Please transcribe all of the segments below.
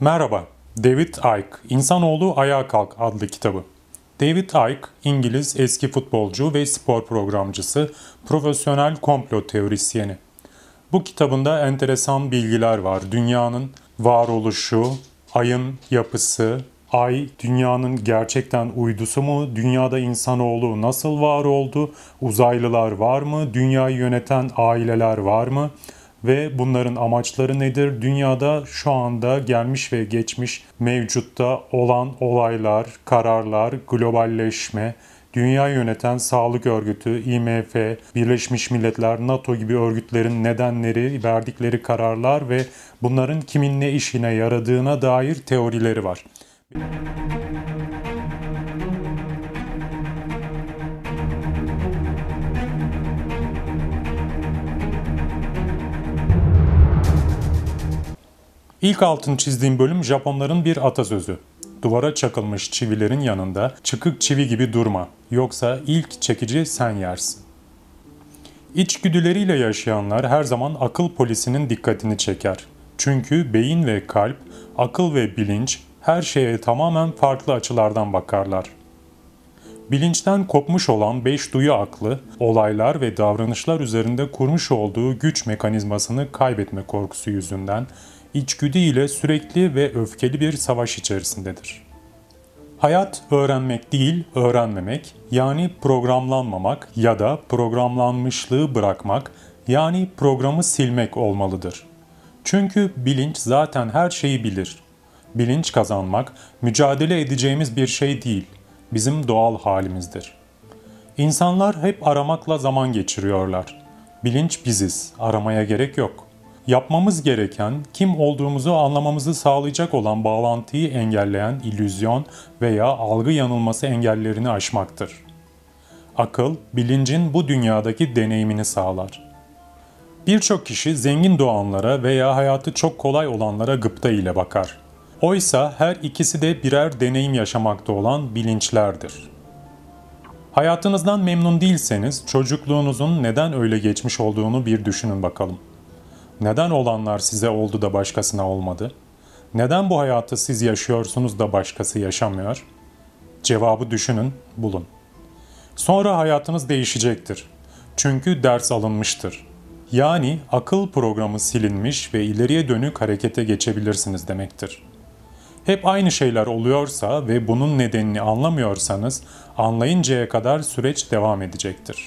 Merhaba, David Icke, İnsanoğlu Ayağa Kalk adlı kitabı. David Icke, İngiliz eski futbolcu ve spor programcısı, profesyonel komplo teorisyeni. Bu kitabında enteresan bilgiler var. Dünyanın varoluşu, ayın yapısı, ay dünyanın gerçekten uydusu mu, dünyada insanoğlu nasıl var oldu, uzaylılar var mı, dünyayı yöneten aileler var mı? Ve bunların amaçları nedir? Dünyada şu anda gelmiş ve geçmiş mevcutta olan olaylar, kararlar, globalleşme, dünya yöneten Sağlık Örgütü, IMF, Birleşmiş Milletler, NATO gibi örgütlerin nedenleri, verdikleri kararlar ve bunların kimin ne işine yaradığına dair teorileri var. İlk altını çizdiğim bölüm Japonların bir atasözü. Duvara çakılmış çivilerin yanında çıkık çivi gibi durma, yoksa ilk çekici sen yersin. İçgüdüleriyle yaşayanlar her zaman akıl polisinin dikkatini çeker. Çünkü beyin ve kalp, akıl ve bilinç her şeye tamamen farklı açılardan bakarlar. Bilinçten kopmuş olan beş duyu aklı, olaylar ve davranışlar üzerinde kurmuş olduğu güç mekanizmasını kaybetme korkusu yüzünden içgüdü ile sürekli ve öfkeli bir savaş içerisindedir. Hayat öğrenmek değil, öğrenmemek, yani programlanmamak ya da programlanmışlığı bırakmak, yani programı silmek olmalıdır. Çünkü bilinç zaten her şeyi bilir. Bilinç kazanmak, mücadele edeceğimiz bir şey değil, bizim doğal halimizdir. İnsanlar hep aramakla zaman geçiriyorlar. Bilinç biziz, aramaya gerek yok. Yapmamız gereken, kim olduğumuzu anlamamızı sağlayacak olan bağlantıyı engelleyen illüzyon veya algı yanılması engellerini aşmaktır. Akıl, bilincin bu dünyadaki deneyimini sağlar. Birçok kişi zengin doğanlara veya hayatı çok kolay olanlara gıpta ile bakar. Oysa her ikisi de birer deneyim yaşamakta olan bilinçlerdir. Hayatınızdan memnun değilseniz çocukluğunuzun neden öyle geçmiş olduğunu bir düşünün bakalım. Neden olanlar size oldu da başkasına olmadı? Neden bu hayatı siz yaşıyorsunuz da başkası yaşamıyor? Cevabı düşünün, bulun. Sonra hayatınız değişecektir. Çünkü ders alınmıştır. Yani akıl programı silinmiş ve ileriye dönük harekete geçebilirsiniz demektir. Hep aynı şeyler oluyorsa ve bunun nedenini anlamıyorsanız anlayıncaya kadar süreç devam edecektir.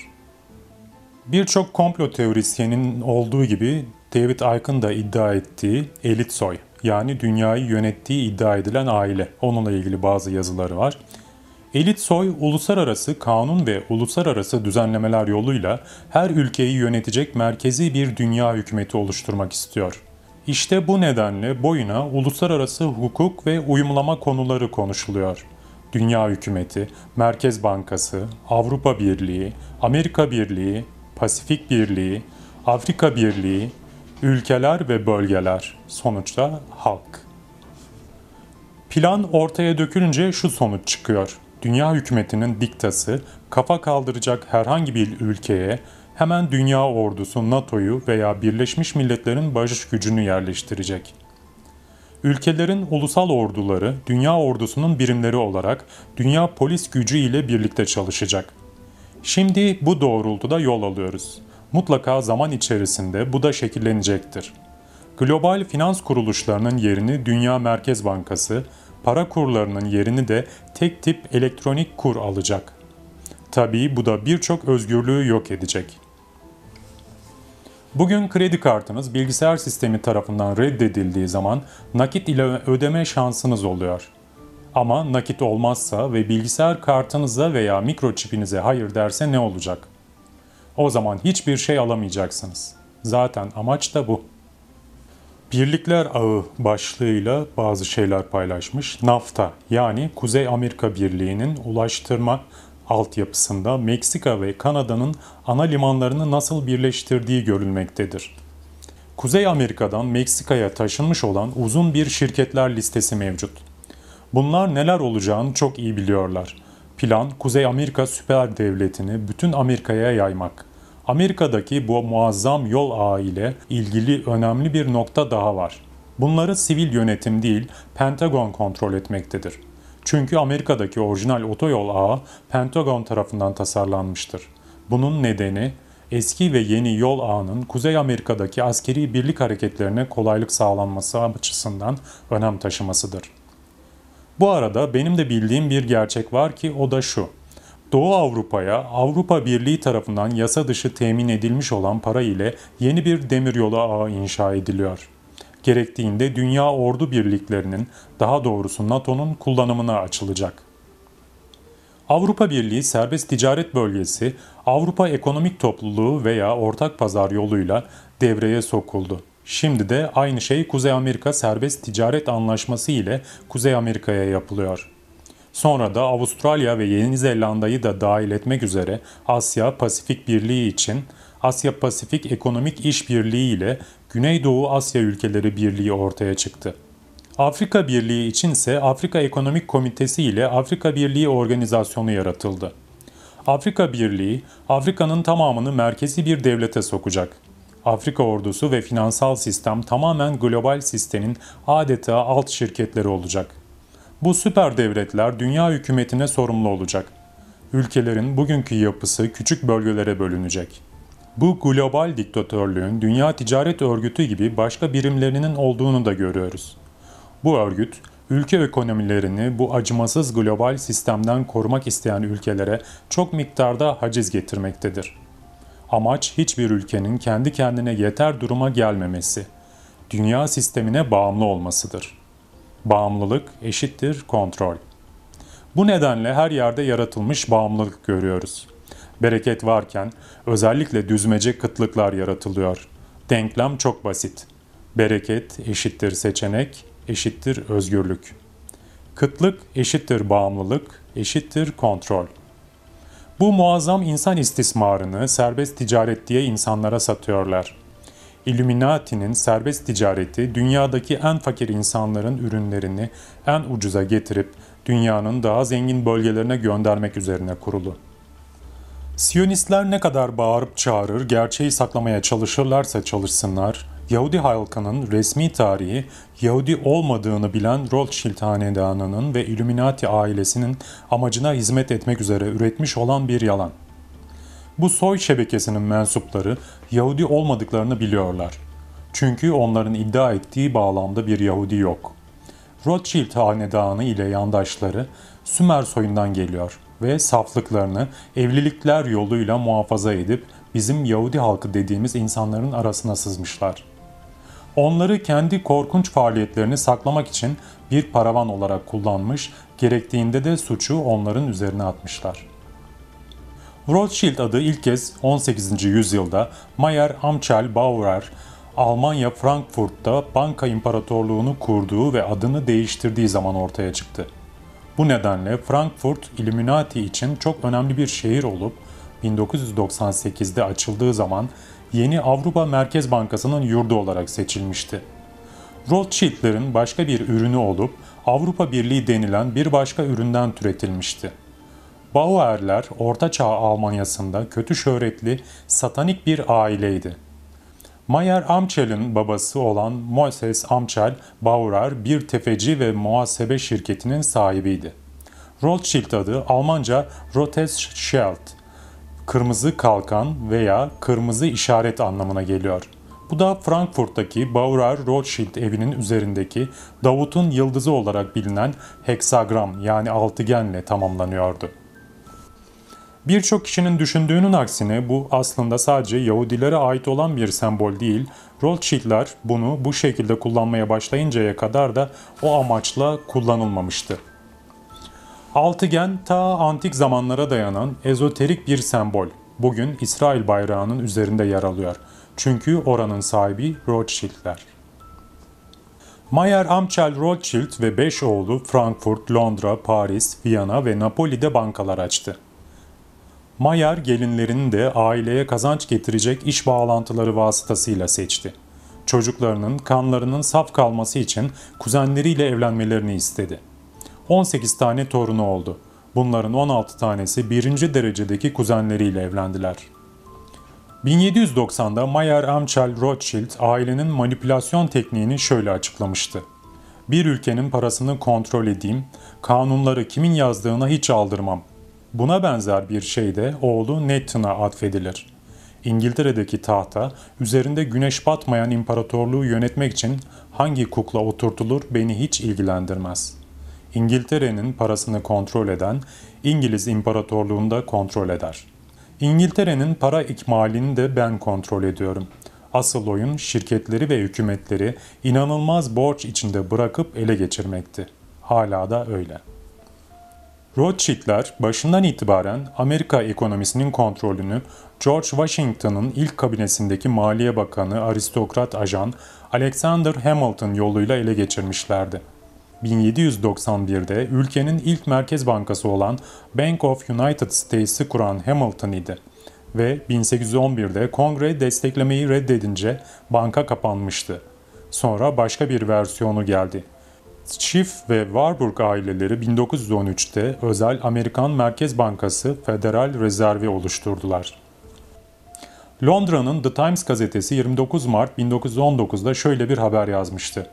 Birçok komplo teorisyenin olduğu gibi David Icke'ın da iddia ettiği elit soy, yani dünyayı yönettiği iddia edilen aile, onunla ilgili bazı yazıları var. Elit soy, uluslararası kanun ve uluslararası düzenlemeler yoluyla her ülkeyi yönetecek merkezi bir dünya hükümeti oluşturmak istiyor. İşte bu nedenle boyuna uluslararası hukuk ve uyumlama konuları konuşuluyor. Dünya hükümeti, Merkez Bankası, Avrupa Birliği, Amerika Birliği, Pasifik Birliği, Afrika Birliği, ülkeler ve bölgeler, sonuçta halk. Plan ortaya dökülünce şu sonuç çıkıyor. Dünya hükümetinin diktası kafa kaldıracak herhangi bir ülkeye hemen dünya ordusu NATO'yu veya Birleşmiş Milletler'in barış gücünü yerleştirecek. Ülkelerin ulusal orduları dünya ordusunun birimleri olarak dünya polis gücü ile birlikte çalışacak. Şimdi bu doğrultuda yol alıyoruz. Mutlaka zaman içerisinde bu da şekillenecektir. Global finans kuruluşlarının yerini Dünya Merkez Bankası, para kurlarının yerini de tek tip elektronik kur alacak. Tabii bu da birçok özgürlüğü yok edecek. Bugün kredi kartınız bilgisayar sistemi tarafından reddedildiği zaman nakit ile ödeme şansınız oluyor. Ama nakit olmazsa ve bilgisayar kartınıza veya mikroçipinize hayır derse ne olacak? O zaman hiçbir şey alamayacaksınız. Zaten amaç da bu. Birlikler Ağı başlığıyla bazı şeyler paylaşmış. NAFTA, yani Kuzey Amerika Birliği'nin ulaştırma altyapısında Meksika ve Kanada'nın ana limanlarını nasıl birleştirdiği görülmektedir. Kuzey Amerika'dan Meksika'ya taşınmış olan uzun bir şirketler listesi mevcut. Bunlar neler olacağını çok iyi biliyorlar. Plan, Kuzey Amerika süper devletini bütün Amerika'ya yaymak. Amerika'daki bu muazzam yol ağı ile ilgili önemli bir nokta daha var. Bunları sivil yönetim değil, Pentagon kontrol etmektedir. Çünkü Amerika'daki orijinal otoyol ağı Pentagon tarafından tasarlanmıştır. Bunun nedeni eski ve yeni yol ağının Kuzey Amerika'daki askeri birlik hareketlerine kolaylık sağlanması açısından önem taşımasıdır. Bu arada benim de bildiğim bir gerçek var ki o da şu. Doğu Avrupa'ya Avrupa Birliği tarafından yasa dışı temin edilmiş olan para ile yeni bir demiryolu ağı inşa ediliyor. Gerektiğinde dünya ordu birliklerinin, daha doğrusu NATO'nun kullanımına açılacak. Avrupa Birliği Serbest Ticaret Bölgesi, Avrupa Ekonomik Topluluğu veya Ortak Pazar yoluyla devreye sokuldu. Şimdi de aynı şey Kuzey Amerika Serbest Ticaret Anlaşması ile Kuzey Amerika'ya yapılıyor. Sonra da Avustralya ve Yeni Zelanda'yı da dahil etmek üzere Asya-Pasifik Birliği için Asya-Pasifik Ekonomik İşbirliği ile Güneydoğu Asya Ülkeleri Birliği ortaya çıktı. Afrika Birliği içinse Afrika Ekonomik Komitesi ile Afrika Birliği Organizasyonu yaratıldı. Afrika Birliği, Afrika'nın tamamını merkezi bir devlete sokacak. Afrika ordusu ve finansal sistem tamamen global sistemin adeta alt şirketleri olacak. Bu süper devletler dünya hükümetine sorumlu olacak. Ülkelerin bugünkü yapısı küçük bölgelere bölünecek. Bu global diktatörlüğün Dünya Ticaret Örgütü gibi başka birimlerinin olduğunu da görüyoruz. Bu örgüt, ülke ekonomilerini bu acımasız global sistemden korumak isteyen ülkelere çok miktarda haciz getirmektedir. Amaç hiçbir ülkenin kendi kendine yeter duruma gelmemesi, dünya sistemine bağımlı olmasıdır. Bağımlılık eşittir kontrol. Bu nedenle her yerde yaratılmış bağımlılık görüyoruz. Bereket varken özellikle düzmece kıtlıklar yaratılıyor. Denklem çok basit. Bereket eşittir seçenek eşittir özgürlük. Kıtlık eşittir bağımlılık eşittir kontrol. Bu muazzam insan istismarını serbest ticaret diye insanlara satıyorlar. Illuminati'nin serbest ticareti dünyadaki en fakir insanların ürünlerini en ucuza getirip dünyanın daha zengin bölgelerine göndermek üzerine kurulu. Siyonistler ne kadar bağırıp çağırır, gerçeği saklamaya çalışırlarsa çalışsınlar, Yahudi halkının resmi tarihi Yahudi olmadığını bilen Rothschild hanedanının ve Illuminati ailesinin amacına hizmet etmek üzere üretmiş olan bir yalan. Bu soy şebekesinin mensupları Yahudi olmadıklarını biliyorlar. Çünkü onların iddia ettiği bağlamda bir Yahudi yok. Rothschild hanedanı ile yandaşları Sümer soyundan geliyor ve saflıklarını evlilikler yoluyla muhafaza edip bizim Yahudi halkı dediğimiz insanların arasına sızmışlar. Onları kendi korkunç faaliyetlerini saklamak için bir paravan olarak kullanmış, gerektiğinde de suçu onların üzerine atmışlar. Rothschild adı ilk kez 18. yüzyılda Mayer Amschel Bauer, Almanya Frankfurt'ta banka imparatorluğunu kurduğu ve adını değiştirdiği zaman ortaya çıktı. Bu nedenle Frankfurt Illuminati için çok önemli bir şehir olup 1998'de açıldığı zaman yeni Avrupa Merkez Bankası'nın yurdu olarak seçilmişti. Rothschild'lerin başka bir ürünü olup Avrupa Birliği denilen bir başka üründen türetilmişti. Bauerler Orta Çağ Almanya'sında kötü şöhretli satanik bir aileydi. Mayer Amschel'in babası olan Moses Amschel Bauer bir tefeci ve muhasebe şirketinin sahibiydi. Rothschild adı Almanca Rotes Schild, kırmızı kalkan veya kırmızı işaret anlamına geliyor. Bu da Frankfurt'taki Bauer Rothschild evinin üzerindeki Davut'un yıldızı olarak bilinen heksagram yani altıgenle tamamlanıyordu. Birçok kişinin düşündüğünün aksine bu aslında sadece Yahudilere ait olan bir sembol değil, Rothschild'ler bunu bu şekilde kullanmaya başlayıncaya kadar da o amaçla kullanılmamıştı. Altıgen ta antik zamanlara dayanan ezoterik bir sembol. Bugün İsrail bayrağının üzerinde yer alıyor. Çünkü oranın sahibi Rothschild'ler. Mayer Amschel Rothschild ve 5 oğlu Frankfurt, Londra, Paris, Viyana ve Napoli'de bankalar açtı. Mayer gelinlerini de aileye kazanç getirecek iş bağlantıları vasıtasıyla seçti. Çocuklarının kanlarının saf kalması için kuzenleriyle evlenmelerini istedi. 18 tane torunu oldu. Bunların 16 tanesi birinci derecedeki kuzenleriyle evlendiler. 1790'da Mayer Amschel Rothschild ailenin manipülasyon tekniğini şöyle açıklamıştı. Bir ülkenin parasını kontrol edeyim, kanunları kimin yazdığına hiç aldırmam. Buna benzer bir şey de oğlu Nathan'a atfedilir. İngiltere'deki tahta, üzerinde güneş batmayan imparatorluğu yönetmek için hangi kukla oturtulur beni hiç ilgilendirmez. İngiltere'nin parasını kontrol eden, İngiliz İmparatorluğunu da kontrol eder. İngiltere'nin para ikmalini de ben kontrol ediyorum. Asıl oyun şirketleri ve hükümetleri inanılmaz borç içinde bırakıp ele geçirmekti. Hala da öyle. Rothschild'ler başından itibaren Amerika ekonomisinin kontrolünü George Washington'ın ilk kabinesindeki Maliye Bakanı aristokrat ajan Alexander Hamilton yoluyla ele geçirmişlerdi. 1791'de ülkenin ilk merkez bankası olan Bank of United States'i kuran Hamilton idi ve 1811'de Kongre desteklemeyi reddedince banka kapanmıştı. Sonra başka bir versiyonu geldi. Schiff ve Warburg aileleri 1913'te özel Amerikan Merkez Bankası Federal Rezervi oluşturdular. Londra'nın The Times gazetesi 29 Mart 1919'da şöyle bir haber yazmıştı.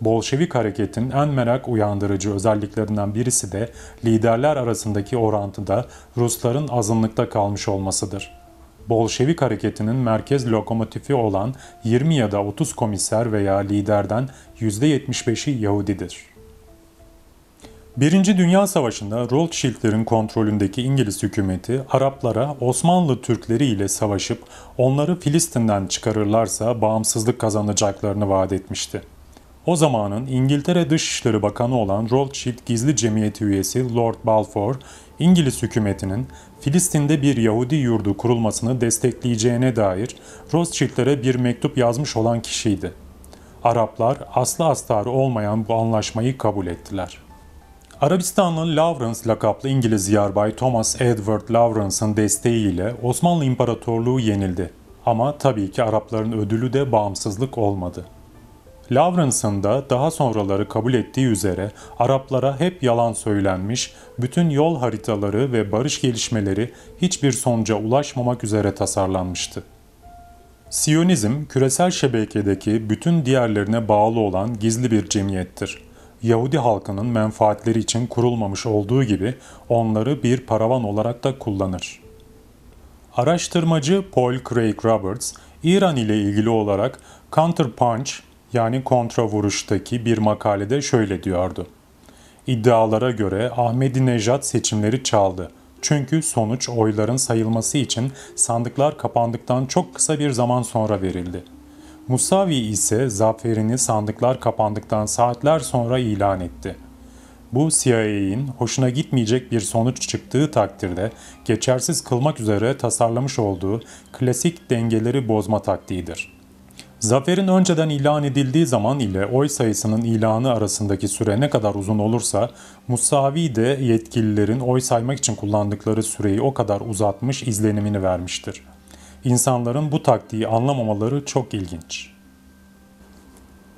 Bolşevik hareketin en merak uyandırıcı özelliklerinden birisi de liderler arasındaki orantıda Rusların azınlıkta kalmış olmasıdır. Bolşevik hareketinin merkez lokomotifi olan 20 ya da 30 komiser veya liderden %75'i Yahudidir. Birinci Dünya Savaşı'nda Rothschild'lerin kontrolündeki İngiliz hükümeti Araplara Osmanlı Türkleri ile savaşıp onları Filistin'den çıkarırlarsa bağımsızlık kazanacaklarını vaat etmişti. O zamanın İngiltere Dışişleri Bakanı olan Rothschild Gizli Cemiyeti üyesi Lord Balfour, İngiliz hükümetinin Filistin'de bir Yahudi yurdu kurulmasını destekleyeceğine dair Rothschild'lere bir mektup yazmış olan kişiydi. Araplar aslı astarı olmayan bu anlaşmayı kabul ettiler. Arabistanlı Lawrence lakaplı İngiliz yarbay Thomas Edward Lawrence'ın desteğiyle Osmanlı İmparatorluğu yenildi. Ama tabii ki Arapların ödülü de bağımsızlık olmadı. Lawrence'ın da daha sonraları kabul ettiği üzere Araplara hep yalan söylenmiş, bütün yol haritaları ve barış gelişmeleri hiçbir sonuca ulaşmamak üzere tasarlanmıştı. Siyonizm, küresel şebekedeki bütün diğerlerine bağlı olan gizli bir cemiyettir. Yahudi halkının menfaatleri için kurulmamış olduğu gibi onları bir paravan olarak da kullanır. Araştırmacı Paul Craig Roberts, İran ile ilgili olarak Counterpunch yani kontra vuruştaki bir makalede şöyle diyordu. İddialara göre Ahmadinejad seçimleri çaldı. Çünkü sonuç oyların sayılması için sandıklar kapandıktan çok kısa bir zaman sonra verildi. Musavi ise zaferini sandıklar kapandıktan saatler sonra ilan etti. Bu CIA'in hoşuna gitmeyecek bir sonuç çıktığı takdirde geçersiz kılmak üzere tasarlamış olduğu klasik dengeleri bozma taktiğidir. Zaferin önceden ilan edildiği zaman ile oy sayısının ilanı arasındaki süre ne kadar uzun olursa, Musavi de yetkililerin oy saymak için kullandıkları süreyi o kadar uzatmış izlenimini vermiştir. İnsanların bu taktiği anlamamaları çok ilginç.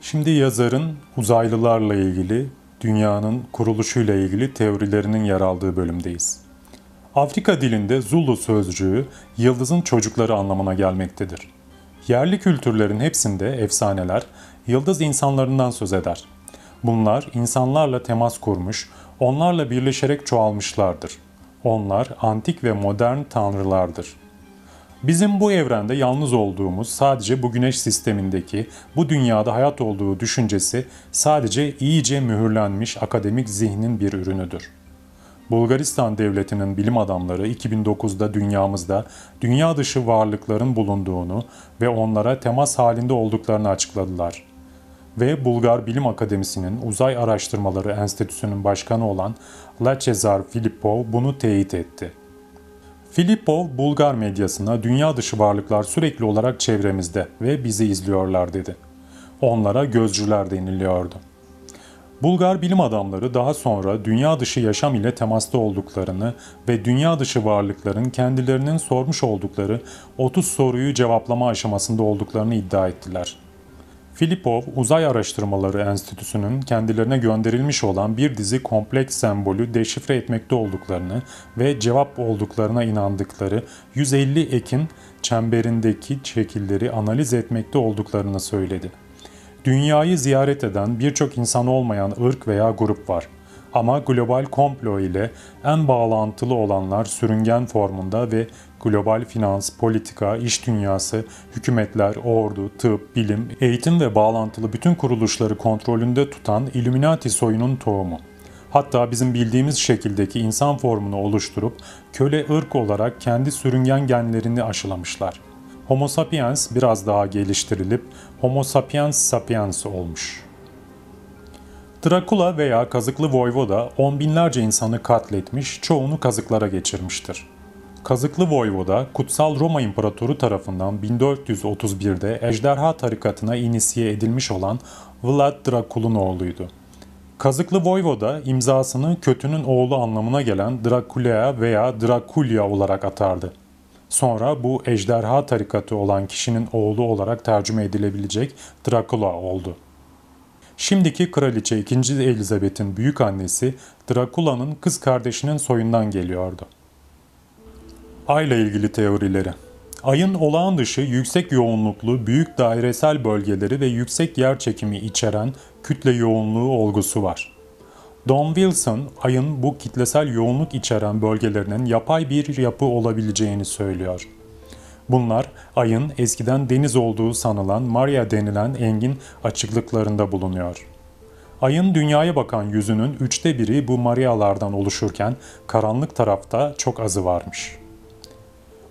Şimdi yazarın uzaylılarla ilgili, dünyanın kuruluşuyla ilgili teorilerinin yer aldığı bölümdeyiz. Afrika dilinde Zulu sözcüğü yıldızın çocukları anlamına gelmektedir. Yerli kültürlerin hepsinde efsaneler yıldız insanlarından söz eder. Bunlar insanlarla temas kurmuş, onlarla birleşerek çoğalmışlardır. Onlar antik ve modern tanrılardır. Bizim bu evrende yalnız olduğumuz, sadece bu güneş sistemindeki, bu dünyada hayat olduğu düşüncesi sadece iyice mühürlenmiş akademik zihnin bir ürünüdür. Bulgaristan devletinin bilim adamları 2009'da dünyamızda dünya dışı varlıkların bulunduğunu ve onlara temas halinde olduklarını açıkladılar. Ve Bulgar Bilim Akademisi'nin Uzay Araştırmaları Enstitüsü'nün başkanı olan Lachezar Filipov bunu teyit etti. Filipov, Bulgar medyasına dünya dışı varlıklar sürekli olarak çevremizde ve bizi izliyorlar dedi. Onlara gözcüler deniliyordu. Bulgar bilim adamları daha sonra dünya dışı yaşam ile temasta olduklarını ve dünya dışı varlıkların kendilerinin sormuş oldukları 30 soruyu cevaplama aşamasında olduklarını iddia ettiler. Filipov, Uzay Araştırmaları Enstitüsü'nün kendilerine gönderilmiş olan bir dizi kompleks sembolü deşifre etmekte olduklarını ve cevap olduklarına inandıkları 150 ekin çemberindeki şekilleri analiz etmekte olduklarını söyledi. Dünyayı ziyaret eden birçok insan olmayan ırk veya grup var. Ama global komplo ile en bağlantılı olanlar sürüngen formunda ve global finans, politika, iş dünyası, hükümetler, ordu, tıp, bilim, eğitim ve bağlantılı bütün kuruluşları kontrolünde tutan Illuminati soyunun tohumu. Hatta bizim bildiğimiz şekildeki insan formunu oluşturup köle ırk olarak kendi sürüngen genlerini aşılamışlar. Homo sapiens biraz daha geliştirilip Homo sapiens sapiens olmuş. Drakula veya Kazıklı Voyvoda on binlerce insanı katletmiş, çoğunu kazıklara geçirmiştir. Kazıklı Voyvoda, Kutsal Roma İmparatoru tarafından 1431'de Ejderha tarikatına inisiye edilmiş olan Vlad Dracul'un oğluydu. Kazıklı Voyvoda imzasını kötünün oğlu anlamına gelen Draculea veya Draculya olarak atardı. Sonra bu ejderha tarikatı olan kişinin oğlu olarak tercüme edilebilecek Dracula oldu. Şimdiki kraliçe 2. Elizabeth'in büyük annesi Dracula'nın kız kardeşinin soyundan geliyordu. Ayla ilgili teorileri. Ayın olağan dışı yüksek yoğunluklu büyük dairesel bölgeleri ve yüksek yerçekimi içeren kütle yoğunluğu olgusu var. Don Wilson, ayın bu kitlesel yoğunluk içeren bölgelerinin yapay bir yapı olabileceğini söylüyor. Bunlar, ayın eskiden deniz olduğu sanılan Maria denilen engin açıklıklarında bulunuyor. Ayın dünyaya bakan yüzünün 1/3 bu Marialardan oluşurken karanlık tarafta çok azı varmış.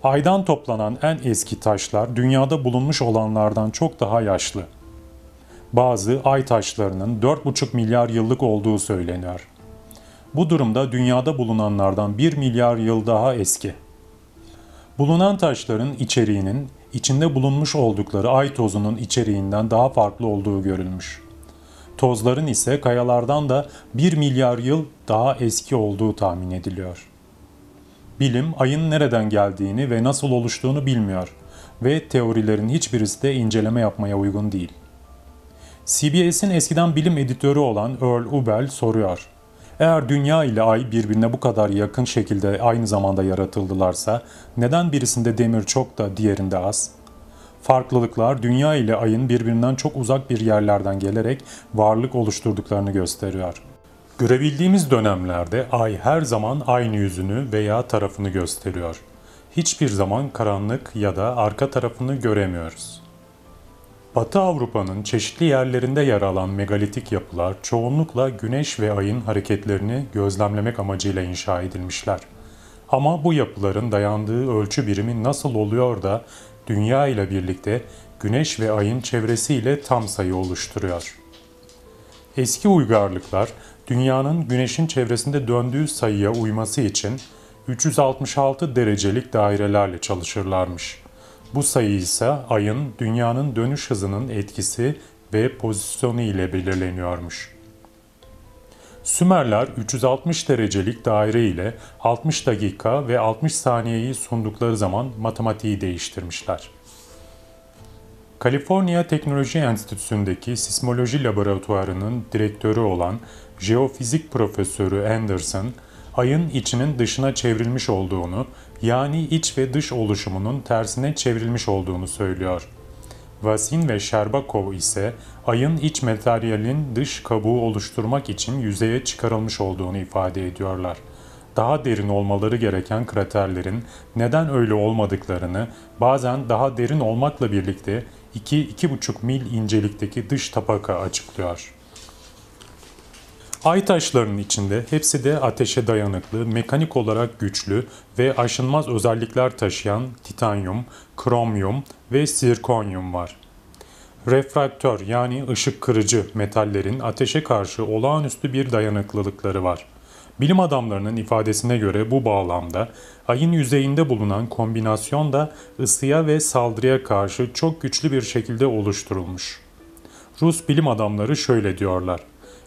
Aydan toplanan en eski taşlar dünyada bulunmuş olanlardan çok daha yaşlı. Bazı ay taşlarının 4,5 milyar yıllık olduğu söyleniyor. Bu durumda dünyada bulunanlardan 1 milyar yıl daha eski. Bulunan taşların içeriğinin içinde bulunmuş oldukları ay tozunun içeriğinden daha farklı olduğu görülmüş. Tozların ise kayalardan da 1 milyar yıl daha eski olduğu tahmin ediliyor. Bilim ayın nereden geldiğini ve nasıl oluştuğunu bilmiyor ve teorilerin hiçbirisi de inceleme yapmaya uygun değil. CBS'in eskiden bilim editörü olan Earl Ubel soruyor. Eğer dünya ile ay birbirine bu kadar yakın şekilde aynı zamanda yaratıldılarsa neden birisinde demir çok da diğerinde az? Farklılıklar dünya ile ayın birbirinden çok uzak bir yerlerden gelerek varlık oluşturduklarını gösteriyor. Görebildiğimiz dönemlerde ay her zaman aynı yüzünü veya tarafını gösteriyor. Hiçbir zaman karanlık ya da arka tarafını göremiyoruz. Batı Avrupa'nın çeşitli yerlerinde yer alan megalitik yapılar çoğunlukla güneş ve ayın hareketlerini gözlemlemek amacıyla inşa edilmişler. Ama bu yapıların dayandığı ölçü birimi nasıl oluyor da dünya ile birlikte güneş ve ayın çevresiyle tam sayı oluşturuyor? Eski uygarlıklar dünyanın güneşin çevresinde döndüğü sayıya uyması için 366 derecelik dairelerle çalışırlarmış. Bu sayı ise ayın dünyanın dönüş hızının etkisi ve pozisyonu ile belirleniyormuş. Sümerler 360 derecelik daire ile 60 dakika ve 60 saniyeyi sundukları zaman matematiği değiştirmişler. Kaliforniya Teknoloji Enstitüsü'ndeki sismoloji laboratuvarının direktörü olan jeofizik profesörü Anderson, ayın içinin dışına çevrilmiş olduğunu, yani iç ve dış oluşumunun tersine çevrilmiş olduğunu söylüyor. Vasin ve Sherbakov ise ayın iç materyalin dış kabuğu oluşturmak için yüzeye çıkarılmış olduğunu ifade ediyorlar. Daha derin olmaları gereken kraterlerin neden öyle olmadıklarını, bazen daha derin olmakla birlikte 2-2,5 mil incelikteki dış tabaka açıklıyor. Ay taşlarının içinde hepsi de ateşe dayanıklı, mekanik olarak güçlü ve aşınmaz özellikler taşıyan titanyum, kromyum ve sirkonyum var. Refraktör yani ışık kırıcı metallerin ateşe karşı olağanüstü bir dayanıklılıkları var. Bilim adamlarının ifadesine göre bu bağlamda ayın yüzeyinde bulunan kombinasyon da ısıya ve saldırıya karşı çok güçlü bir şekilde oluşturulmuş. Rus bilim adamları şöyle diyorlar.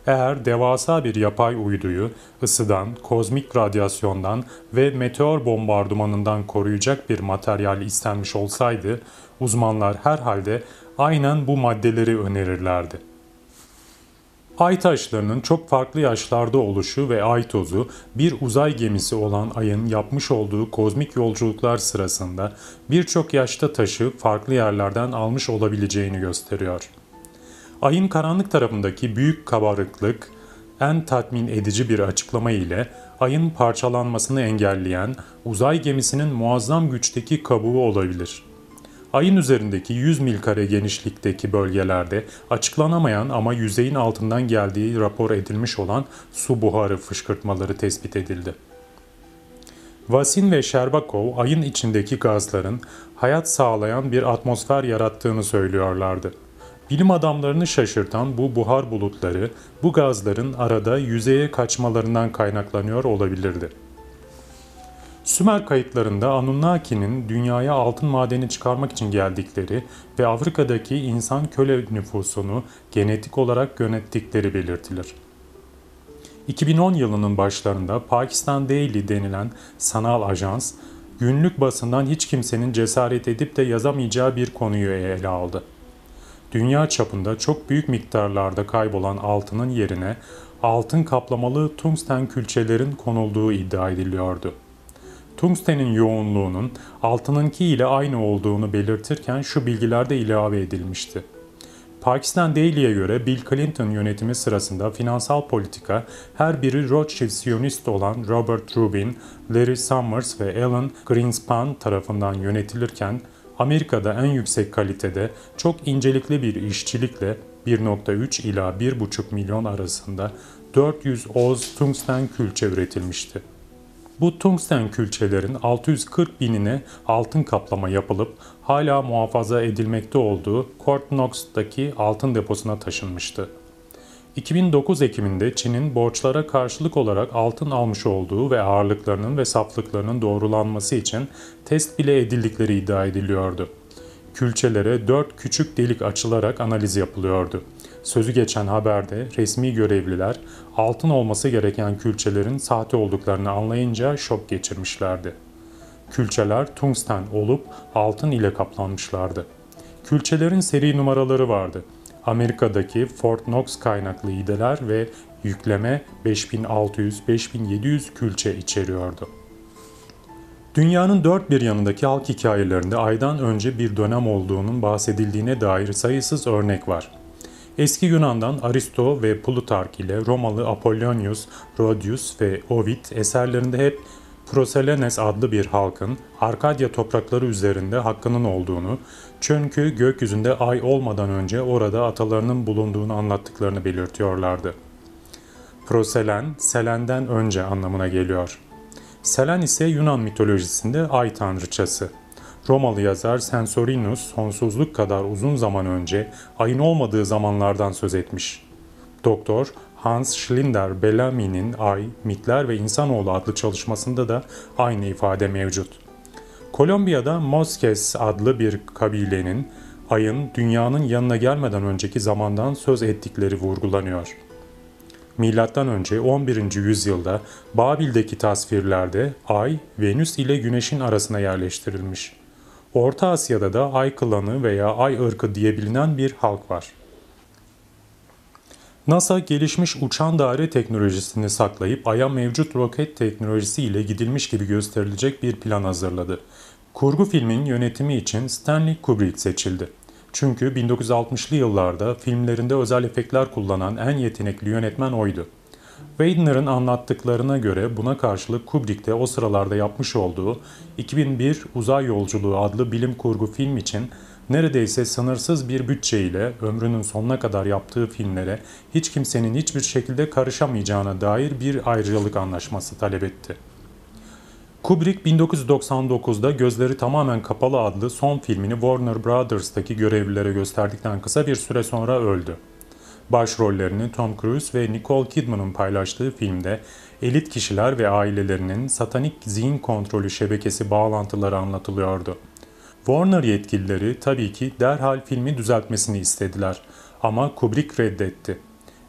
Eğer devasa bir yapay uyduyu ısıdan, kozmik radyasyondan ve meteor bombardımanından koruyacak bir materyal istenmiş olsaydı, uzmanlar herhalde aynen bu maddeleri önerirlerdi. Ay taşlarının çok farklı yaşlarda oluşu ve ay tozu bir uzay gemisi olan Ay'ın yapmış olduğu kozmik yolculuklar sırasında birçok yaşta taşı farklı yerlerden almış olabileceğini gösteriyor. Ay'ın karanlık tarafındaki büyük kabarıklık en tatmin edici bir açıklama ile Ay'ın parçalanmasını engelleyen uzay gemisinin muazzam güçteki kabuğu olabilir. Ayın üzerindeki 100 mil kare genişlikteki bölgelerde açıklanamayan ama yüzeyin altından geldiği rapor edilmiş olan su buharı fışkırtmaları tespit edildi. Vasin ve Sherbakov ayın içindeki gazların hayat sağlayan bir atmosfer yarattığını söylüyorlardı. Bilim adamlarını şaşırtan bu buhar bulutları bu gazların arada yüzeye kaçmalarından kaynaklanıyor olabilirdi. Sümer kayıtlarında Anunnaki'nin dünyaya altın madeni çıkarmak için geldikleri ve Afrika'daki insan köle nüfusunu genetik olarak yönettikleri belirtilir. 2010 yılının başlarında Pakistan Daily denilen sanal ajans, günlük basından hiç kimsenin cesaret edip de yazamayacağı bir konuyu ele aldı. Dünya çapında çok büyük miktarlarda kaybolan altının yerine altın kaplamalı tungsten külçelerin konulduğu iddia ediliyordu. Tungstenin yoğunluğunun altınınki ile aynı olduğunu belirtirken şu bilgiler de ilave edilmişti. Pakistan Daily'ye göre Bill Clinton yönetimi sırasında finansal politika her biri Rothschild Siyonist olan Robert Rubin, Larry Summers ve Alan Greenspan tarafından yönetilirken Amerika'da en yüksek kalitede çok incelikli bir işçilikle 1,3 ila 1,5 milyon arasında 400 oz tungsten külçe üretilmişti. Bu tungsten külçelerin 640 binine altın kaplama yapılıp hala muhafaza edilmekte olduğu Fort Knox'taki altın deposuna taşınmıştı. 2009 Ekim'inde Çin'in borçlara karşılık olarak altın almış olduğu ve ağırlıklarının ve saflıklarının doğrulanması için test bile edildikleri iddia ediliyordu. Külçelere 4 küçük delik açılarak analiz yapılıyordu. Sözü geçen haberde resmi görevliler altın olması gereken külçelerin sahte olduklarını anlayınca şok geçirmişlerdi. Külçeler tungsten olup altın ile kaplanmışlardı. Külçelerin seri numaraları vardı. Amerika'daki Fort Knox kaynaklı iğdeler ve yükleme 5600-5700 külçe içeriyordu. Dünyanın dört bir yanındaki halk hikayelerinde aydan önce bir dönem olduğunun bahsedildiğine dair sayısız örnek var. Eski Yunan'dan Aristo ve Plutark ile Romalı Apollonius, Rhodius ve Ovid eserlerinde hep Proselenes adlı bir halkın Arkadya toprakları üzerinde hakkının olduğunu, çünkü gökyüzünde ay olmadan önce orada atalarının bulunduğunu anlattıklarını belirtiyorlardı. Proselen, Selen'den önce anlamına geliyor. Selen ise Yunan mitolojisinde ay tanrıçası. Romalı yazar Censorinus sonsuzluk kadar uzun zaman önce ayın olmadığı zamanlardan söz etmiş. Doktor Hans Schlinder Bellamy'nin Ay, Mitler ve İnsanoğlu adlı çalışmasında da aynı ifade mevcut. Kolombiya'da Mosques adlı bir kabilenin ayın dünyanın yanına gelmeden önceki zamandan söz ettikleri vurgulanıyor. Milattan önce 11. yüzyılda Babil'deki tasvirlerde Ay, Venüs ile Güneş'in arasına yerleştirilmiş. Orta Asya'da da Ay klanı veya Ay ırkı diye bilinen bir halk var. NASA gelişmiş uçan daire teknolojisini saklayıp Ay'a mevcut roket teknolojisi ile gidilmiş gibi gösterilecek bir plan hazırladı. Kurgu filmin yönetimi için Stanley Kubrick seçildi. Çünkü 1960'lı yıllarda filmlerinde özel efektler kullanan en yetenekli yönetmen oydu. Weidner'ın anlattıklarına göre buna karşılık Kubrick de o sıralarda yapmış olduğu 2001 Uzay Yolculuğu adlı bilim kurgu film için neredeyse sınırsız bir bütçeyle ömrünün sonuna kadar yaptığı filmlere hiç kimsenin hiçbir şekilde karışamayacağına dair bir ayrıcalık anlaşması talep etti. Kubrick 1999'da Gözleri Tamamen Kapalı adlı son filmini Warner Brothers'taki görevlilere gösterdikten kısa bir süre sonra öldü. Başrollerini Tom Cruise ve Nicole Kidman'ın paylaştığı filmde elit kişiler ve ailelerinin satanik zihin kontrolü şebekesi bağlantıları anlatılıyordu. Warner yetkilileri tabii ki derhal filmi düzeltmesini istediler ama Kubrick reddetti.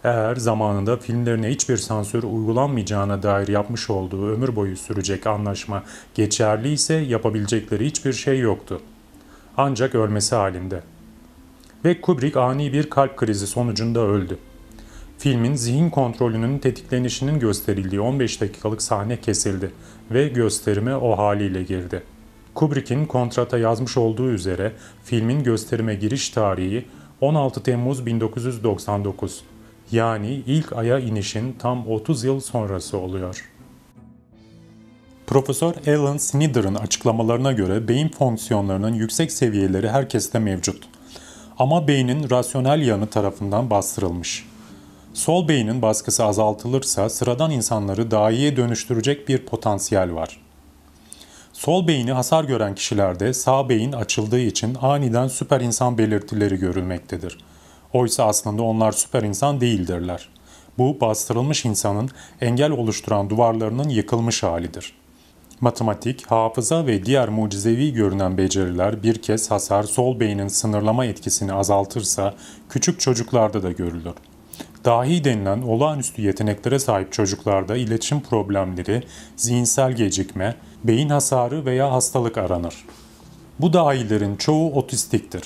Eğer zamanında filmlerine hiçbir sansür uygulanmayacağına dair yapmış olduğu ömür boyu sürecek anlaşma geçerli ise yapabilecekleri hiçbir şey yoktu. Ancak ölmesi halinde. ve Kubrick ani bir kalp krizi sonucunda öldü. Filmin zihin kontrolünün tetiklenişinin gösterildiği 15 dakikalık sahne kesildi ve gösterime o haliyle girdi. Kubrick'in kontrata yazmış olduğu üzere filmin gösterime giriş tarihi 16 Temmuz 1999, yani ilk Ay'a inişin tam 30 yıl sonrası oluyor. Profesör Alan Snyder'ın açıklamalarına göre beyin fonksiyonlarının yüksek seviyeleri herkeste mevcut. Ama beynin rasyonel yanı tarafından bastırılmış. Sol beynin baskısı azaltılırsa sıradan insanları dahiye dönüştürecek bir potansiyel var. Sol beyni hasar gören kişilerde sağ beyin açıldığı için aniden süper insan belirtileri görülmektedir. Oysa aslında onlar süper insan değildirler. Bu bastırılmış insanın engel oluşturan duvarlarının yıkılmış halidir. Matematik, hafıza ve diğer mucizevi görünen beceriler bir kez hasar sol beynin sınırlama etkisini azaltırsa küçük çocuklarda da görülür. Dahi denilen olağanüstü yeteneklere sahip çocuklarda iletişim problemleri, zihinsel gecikme, beyin hasarı veya hastalık aranır. Bu dahilerin çoğu otistiktir.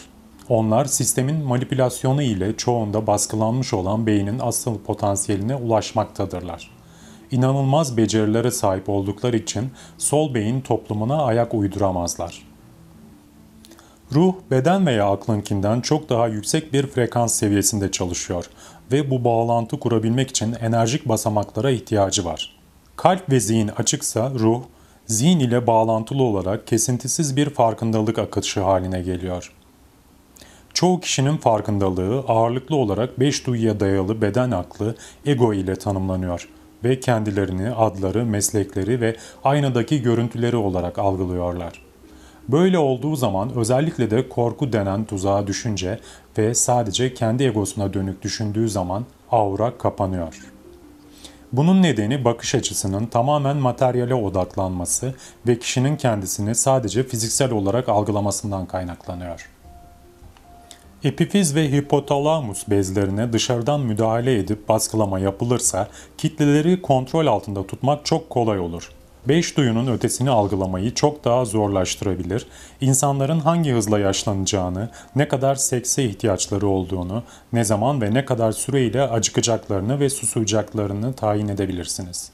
Onlar sistemin manipülasyonu ile çoğunda baskılanmış olan beynin asıl potansiyeline ulaşmaktadırlar. İnanılmaz becerilere sahip oldukları için sol beyin toplumuna ayak uyduramazlar. Ruh, beden veya aklınkinden çok daha yüksek bir frekans seviyesinde çalışıyor ve bu bağlantı kurabilmek için enerjik basamaklara ihtiyacı var. Kalp ve zihin açıksa ruh, zihin ile bağlantılı olarak kesintisiz bir farkındalık akışı haline geliyor. Çoğu kişinin farkındalığı ağırlıklı olarak 5 duyuya dayalı beden aklı, ego ile tanımlanıyor ve kendilerini, adları, meslekleri ve aynadaki görüntüleri olarak algılıyorlar. Böyle olduğu zaman özellikle de korku denen tuzağa düşünce ve sadece kendi egosuna dönük düşündüğü zaman aura kapanıyor. Bunun nedeni bakış açısının tamamen materyale odaklanması ve kişinin kendisini sadece fiziksel olarak algılamasından kaynaklanıyor. Epifiz ve hipotalamus bezlerine dışarıdan müdahale edip baskılama yapılırsa kitleleri kontrol altında tutmak çok kolay olur. 5 duyunun ötesini algılamayı çok daha zorlaştırabilir, insanların hangi hızla yaşlanacağını, ne kadar sekse ihtiyaçları olduğunu, ne zaman ve ne kadar süreyle acıkacaklarını ve susuyacaklarını tayin edebilirsiniz.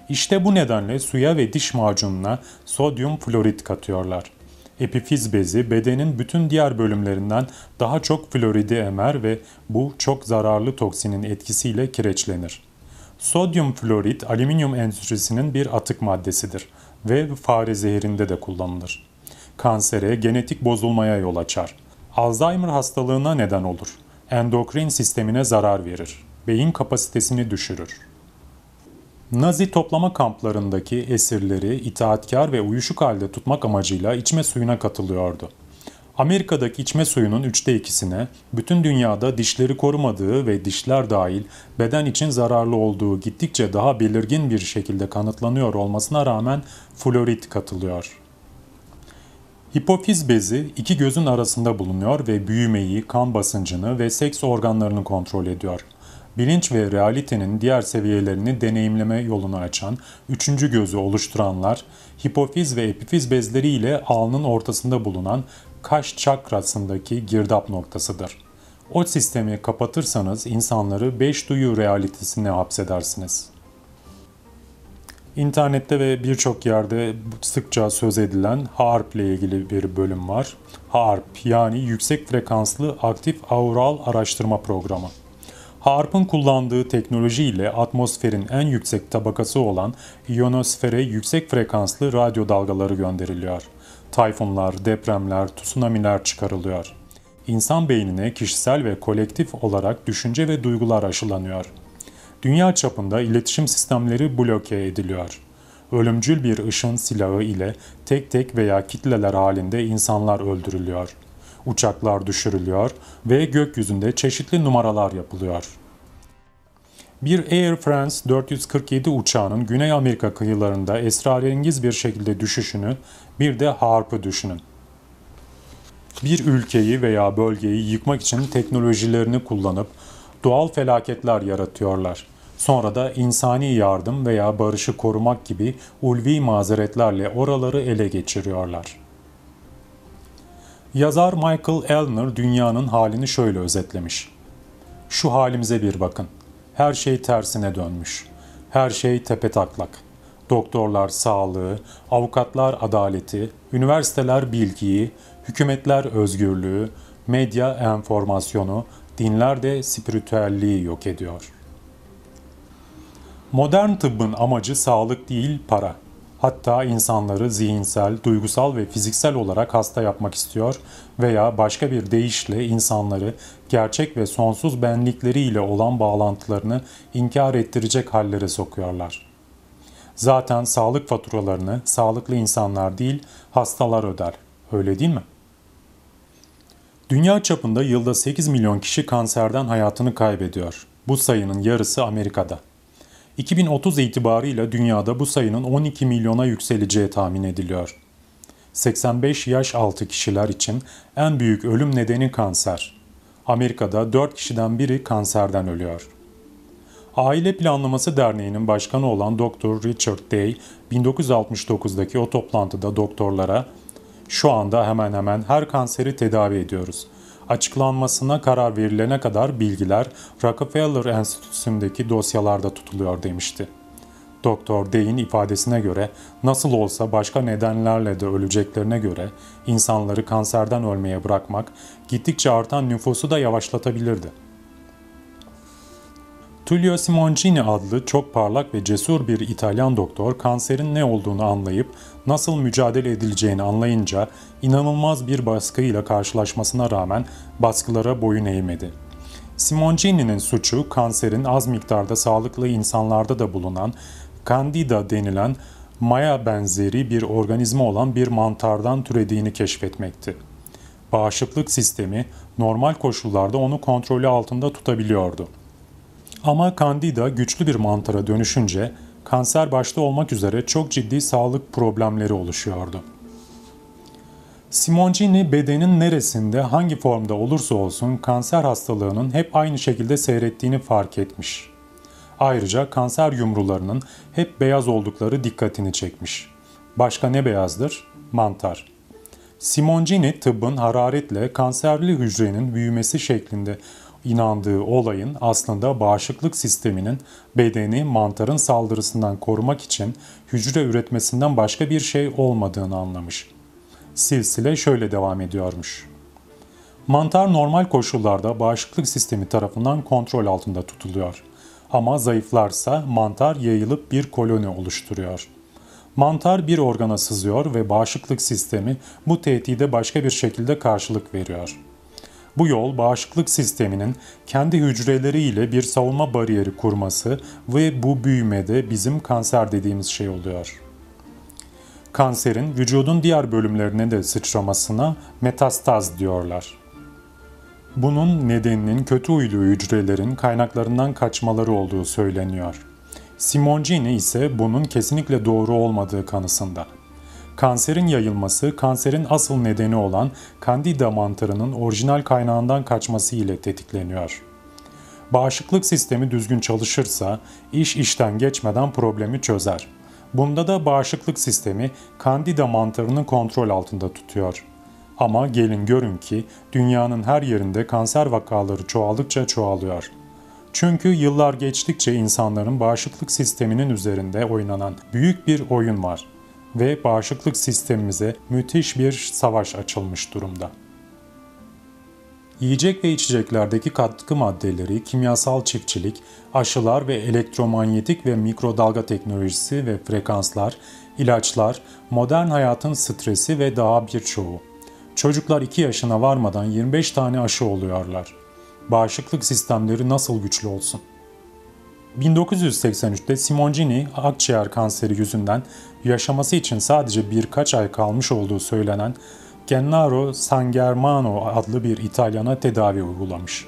İşte bu nedenle suya ve diş macununa sodyum florit katıyorlar. Epifiz bezi bedenin bütün diğer bölümlerinden daha çok floridi emer ve bu çok zararlı toksinin etkisiyle kireçlenir. Sodyum florit, alüminyum endüstrisinin bir atık maddesidir ve fare zehirinde de kullanılır. Kansere, genetik bozulmaya yol açar. Alzheimer hastalığına neden olur. Endokrin sistemine zarar verir. Beyin kapasitesini düşürür. Nazi toplama kamplarındaki esirleri itaatkar ve uyuşuk halde tutmak amacıyla içme suyuna katılıyordu. Amerika'daki içme suyunun 2/3'üne, bütün dünyada dişleri korumadığı ve dişler dahil beden için zararlı olduğu gittikçe daha belirgin bir şekilde kanıtlanıyor olmasına rağmen florit katılıyor. Hipofiz bezi iki gözün arasında bulunuyor ve büyümeyi, kan basıncını ve seks organlarını kontrol ediyor. Bilinç ve realitenin diğer seviyelerini deneyimleme yolunu açan üçüncü gözü oluşturanlar, hipofiz ve epifiz bezleri ile alnın ortasında bulunan kaş çakrasındaki girdap noktasıdır. O sistemi kapatırsanız insanları 5 duyu realitesine hapsedersiniz. İnternette ve birçok yerde sıkça söz edilen HAARP ile ilgili bir bölüm var. HAARP yani Yüksek Frekanslı Aktif Aural Araştırma Programı. HAARP'ın kullandığı teknoloji ile atmosferin en yüksek tabakası olan iyonosfere yüksek frekanslı radyo dalgaları gönderiliyor. Tayfunlar, depremler, tsunamiler çıkarılıyor. İnsan beynine kişisel ve kolektif olarak düşünce ve duygular aşılanıyor. Dünya çapında iletişim sistemleri bloke ediliyor. Ölümcül bir ışın silahı ile tek tek veya kitleler halinde insanlar öldürülüyor. Uçaklar düşürülüyor ve gökyüzünde çeşitli numaralar yapılıyor. Bir Air France 447 uçağının Güney Amerika kıyılarında esrarengiz bir şekilde düşüşünü, bir de HAARP'ı düşünün. Bir ülkeyi veya bölgeyi yıkmak için teknolojilerini kullanıp doğal felaketler yaratıyorlar. Sonra da insani yardım veya barışı korumak gibi ulvi mazeretlerle oraları ele geçiriyorlar. Yazar Michael Elner dünyanın halini şöyle özetlemiş. Şu halimize bir bakın. Her şey tersine dönmüş. Her şey tepetaklak. Doktorlar sağlığı, avukatlar adaleti, üniversiteler bilgiyi, hükümetler özgürlüğü, medya enformasyonu, dinler de spiritüelliği yok ediyor. Modern tıbbın amacı sağlık değil, para. Hatta insanları zihinsel, duygusal ve fiziksel olarak hasta yapmak istiyor veya başka bir deyişle insanları gerçek ve sonsuz benlikleriyle olan bağlantılarını inkar ettirecek hallere sokuyorlar. Zaten sağlık faturalarını sağlıklı insanlar değil, hastalar öder. Öyle değil mi? Dünya çapında yılda 8 milyon kişi kanserden hayatını kaybediyor. Bu sayının yarısı Amerika'da. 2030 itibarıyla dünyada bu sayının 12 milyona yükseleceği tahmin ediliyor. 85 yaş altı kişiler için en büyük ölüm nedeni kanser. Amerika'da 4 kişiden biri kanserden ölüyor. Aile Planlaması Derneği'nin başkanı olan Dr. Richard Day, 1969'daki o toplantıda doktorlara "Şu anda hemen hemen her kanseri tedavi ediyoruz. Açıklanmasına karar verilene kadar bilgiler Rockefeller Enstitüsü'ndeki dosyalarda tutuluyor" demişti. Doktor Day'in ifadesine göre nasıl olsa başka nedenlerle de öleceklerine göre insanları kanserden ölmeye bırakmak gittikçe artan nüfusu da yavaşlatabilirdi. Tullio Simoncini adlı çok parlak ve cesur bir İtalyan doktor kanserin ne olduğunu anlayıp nasıl mücadele edileceğini anlayınca inanılmaz bir baskıyla karşılaşmasına rağmen baskılara boyun eğmedi. Simoncini'nin suçu kanserin az miktarda sağlıklı insanlarda da bulunan Candida denilen maya benzeri bir organizma olan bir mantardan türediğini keşfetmekti. Bağışıklık sistemi normal koşullarda onu kontrolü altında tutabiliyordu. Ama Candida güçlü bir mantara dönüşünce kanser başta olmak üzere çok ciddi sağlık problemleri oluşuyordu. Simoncini bedenin neresinde hangi formda olursa olsun kanser hastalığının hep aynı şekilde seyrettiğini fark etmiş. Ayrıca kanser yumrularının hep beyaz oldukları dikkatini çekmiş. Başka ne beyazdır? Mantar. Simoncini tıbbın hararetle kanserli hücrenin büyümesi şeklinde inandığı olayın aslında bağışıklık sisteminin bedeni mantarın saldırısından korumak için hücre üretmesinden başka bir şey olmadığını anlamış. Silsile şöyle devam ediyormuş. Mantar normal koşullarda bağışıklık sistemi tarafından kontrol altında tutuluyor. Ama zayıflarsa mantar yayılıp bir koloni oluşturuyor. Mantar bir organa sızıyor ve bağışıklık sistemi bu tehdide başka bir şekilde karşılık veriyor. Bu yol bağışıklık sisteminin kendi hücreleriyle bir savunma bariyeri kurması ve bu büyümede bizim kanser dediğimiz şey oluyor. Kanserin vücudun diğer bölümlerine de sıçramasına metastaz diyorlar. Bunun nedeninin kötü huylu hücrelerin kaynaklarından kaçmaları olduğu söyleniyor. Simoncini ise bunun kesinlikle doğru olmadığı kanısında. Kanserin yayılması, kanserin asıl nedeni olan Candida mantarının orijinal kaynağından kaçması ile tetikleniyor. Bağışıklık sistemi düzgün çalışırsa, iş işten geçmeden problemi çözer. Bunda da bağışıklık sistemi Candida mantarını kontrol altında tutuyor. Ama gelin görün ki dünyanın her yerinde kanser vakaları çoğaldıkça çoğalıyor. Çünkü yıllar geçtikçe insanların bağışıklık sisteminin üzerinde oynanan büyük bir oyun var ve bağışıklık sistemimize müthiş bir savaş açılmış durumda. Yiyecek ve içeceklerdeki katkı maddeleri, kimyasal çiftçilik, aşılar ve elektromanyetik ve mikrodalga teknolojisi ve frekanslar, ilaçlar, modern hayatın stresi ve daha birçoğu. Çocuklar 2 yaşına varmadan 25 tane aşı oluyorlar. Bağışıklık sistemleri nasıl güçlü olsun? 1983'te Simoncini akciğer kanseri yüzünden yaşaması için sadece birkaç ay kalmış olduğu söylenen Gennaro San Germano adlı bir İtalyana tedavi uygulamış.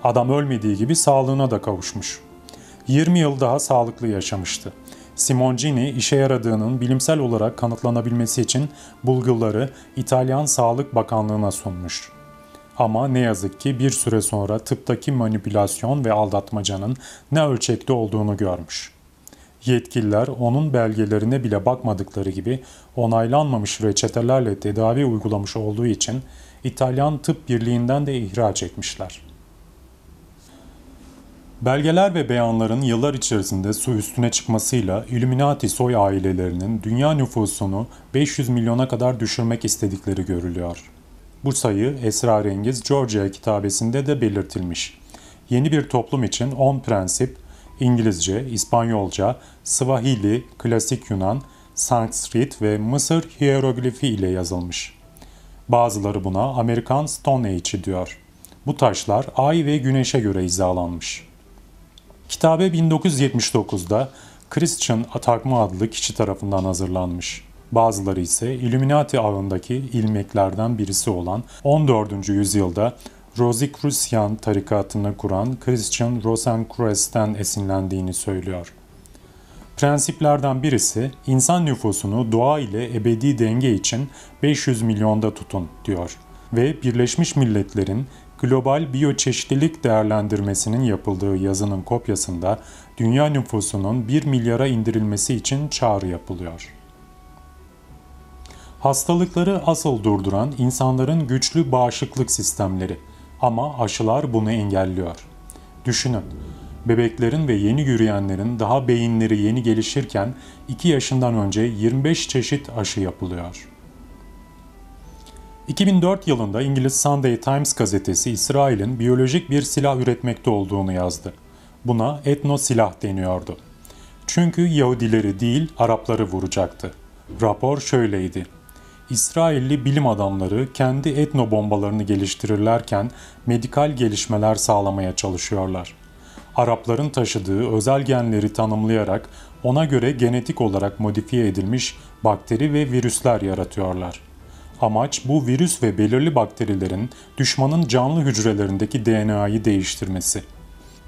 Adam ölmediği gibi sağlığına da kavuşmuş. 20 yıl daha sağlıklı yaşamıştı. Simoncini işe yaradığının bilimsel olarak kanıtlanabilmesi için bulguları İtalyan Sağlık Bakanlığı'na sunmuş. Ama ne yazık ki bir süre sonra tıptaki manipülasyon ve aldatmacanın ne ölçekte olduğunu görmüş. Yetkililer onun belgelerine bile bakmadıkları gibi onaylanmamış reçetelerle tedavi uygulamış olduğu için İtalyan Tıp Birliği'nden de ihraç etmişler. Belgeler ve beyanların yıllar içerisinde su üstüne çıkmasıyla Illuminati soy ailelerinin dünya nüfusunu 500 milyona kadar düşürmek istedikleri görülüyor. Bu sayı esrarengiz Georgia kitabesinde de belirtilmiş. Yeni bir toplum için 10 prensip İngilizce, İspanyolca, Swahili, Klasik Yunan, Sanskrit ve Mısır hiyeroglifi ile yazılmış. Bazıları buna Amerikan Stone Age'i diyor. Bu taşlar ay ve güneşe göre hizalanmış. Kitabe 1979'da Christian Takma adlı kişi tarafından hazırlanmış. Bazıları ise Illuminati ağındaki ilmeklerden birisi olan 14. yüzyılda Rosicrucian tarikatını kuran Christian Rosencreutz'ten esinlendiğini söylüyor. Prensiplerden birisi insan nüfusunu doğa ile ebedi denge için 500 milyonda tutun diyor ve Birleşmiş Milletler'in global biyoçeşitlilik değerlendirmesinin yapıldığı yazının kopyasında dünya nüfusunun 1 milyara indirilmesi için çağrı yapılıyor. Hastalıkları asıl durduran insanların güçlü bağışıklık sistemleri ama aşılar bunu engelliyor. Düşünün, bebeklerin ve yeni yürüyenlerin daha beyinleri yeni gelişirken 2 yaşından önce 25 çeşit aşı yapılıyor. 2004 yılında İngiliz Sunday Times gazetesi İsrail'in biyolojik bir silah üretmekte olduğunu yazdı. Buna etno silah deniyordu. Çünkü Yahudileri değil Arapları vuracaktı. Rapor şöyleydi. İsrailli bilim adamları kendi etno bombalarını geliştirirlerken medikal gelişmeler sağlamaya çalışıyorlar. Arapların taşıdığı özel genleri tanımlayarak ona göre genetik olarak modifiye edilmiş bakteri ve virüsler yaratıyorlar. Amaç bu virüs ve belirli bakterilerin düşmanın canlı hücrelerindeki DNA'yı değiştirmesi.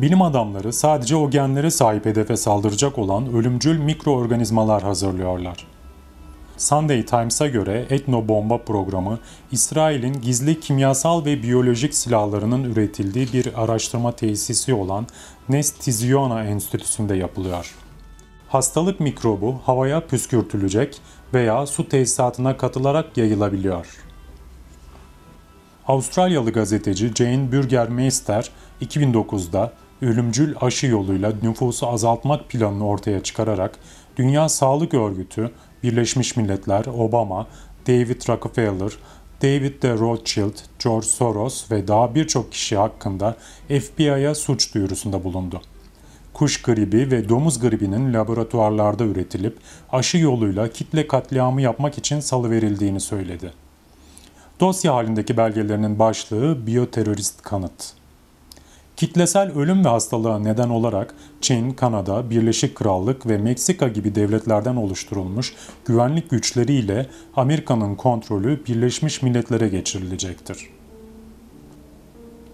Bilim adamları sadece o genlere sahip hedefe saldıracak olan ölümcül mikroorganizmalar hazırlıyorlar. Sunday Times'a göre etno bomba programı İsrail'in gizli kimyasal ve biyolojik silahlarının üretildiği bir araştırma tesisi olan Nest Tiziona Enstitüsü'nde yapılıyor. Hastalık mikrobu havaya püskürtülecek veya su tesisatına katılarak yayılabiliyor. Avustralyalı gazeteci Jane Burgermeister 2009'da ölümcül aşı yoluyla nüfusu azaltmak planını ortaya çıkararak Dünya Sağlık Örgütü, Birleşmiş Milletler, Obama, David Rockefeller, David de Rothschild, George Soros ve daha birçok kişi hakkında FBI'ya suç duyurusunda bulundu. Kuş gribi ve domuz gribinin laboratuvarlarda üretilip aşı yoluyla kitle katliamı yapmak için salıverildiğini söyledi. Dosya halindeki belgelerinin başlığı biyoterörist kanıt. Kitlesel ölüm ve hastalığa neden olarak Çin, Kanada, Birleşik Krallık ve Meksika gibi devletlerden oluşturulmuş güvenlik güçleriyle Amerika'nın kontrolü Birleşmiş Milletler'e geçirilecektir.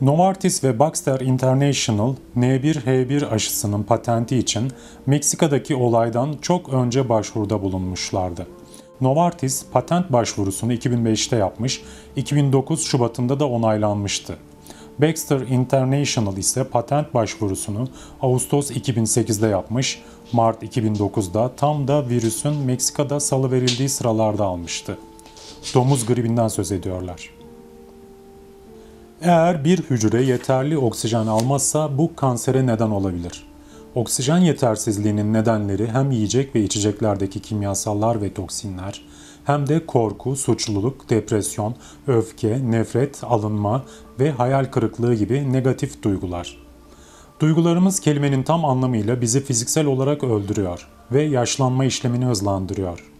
Novartis ve Baxter International N1-H1 aşısının patenti için Meksika'daki olaydan çok önce başvuruda bulunmuşlardı. Novartis patent başvurusunu 2005'te yapmış, 2009 Şubat'ında da onaylanmıştı. Baxter International ise patent başvurusunu Ağustos 2008'de yapmış, Mart 2009'da tam da virüsün Meksika'da salıverildiği sıralarda almıştı. Domuz gribinden söz ediyorlar. Eğer bir hücre yeterli oksijen almazsa bu kansere neden olabilir. Oksijen yetersizliğinin nedenleri hem yiyecek ve içeceklerdeki kimyasallar ve toksinler, hem de korku, suçluluk, depresyon, öfke, nefret, alınma ve hayal kırıklığı gibi negatif duygular. Duygularımız kelimenin tam anlamıyla bizi fiziksel olarak öldürüyor ve yaşlanma işlemini hızlandırıyor.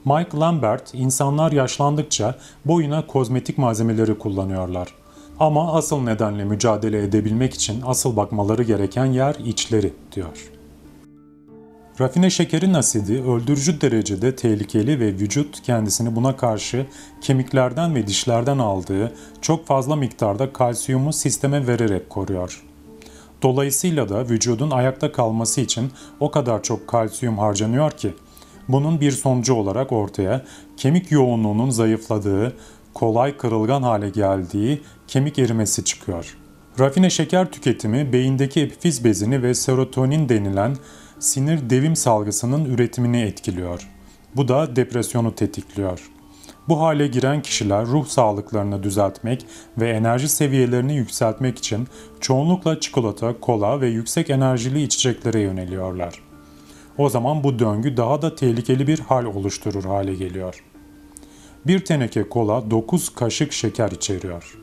Mike Lambert, insanlar yaşlandıkça boyuna kozmetik malzemeleri kullanıyorlar. Ama asıl nedenle mücadele edebilmek için asıl bakmaları gereken yer içleri, diyor. Rafine şekerin asidi öldürücü derecede tehlikeli ve vücut kendisini buna karşı kemiklerden ve dişlerden aldığı çok fazla miktarda kalsiyumu sisteme vererek koruyor. Dolayısıyla da vücudun ayakta kalması için o kadar çok kalsiyum harcanıyor ki, bunun bir sonucu olarak ortaya kemik yoğunluğunun zayıfladığı, kolay kırılgan hale geldiği kemik erimesi çıkıyor. Rafine şeker tüketimi beyindeki epifiz bezini ve serotonin denilen sinir devim salgısının üretimini etkiliyor. Bu da depresyonu tetikliyor. Bu hale giren kişiler ruh sağlıklarını düzeltmek ve enerji seviyelerini yükseltmek için çoğunlukla çikolata, kola ve yüksek enerjili içeceklere yöneliyorlar. O zaman bu döngü daha da tehlikeli bir hal oluşturur hale geliyor. Bir teneke kola 9 kaşık şeker içeriyor.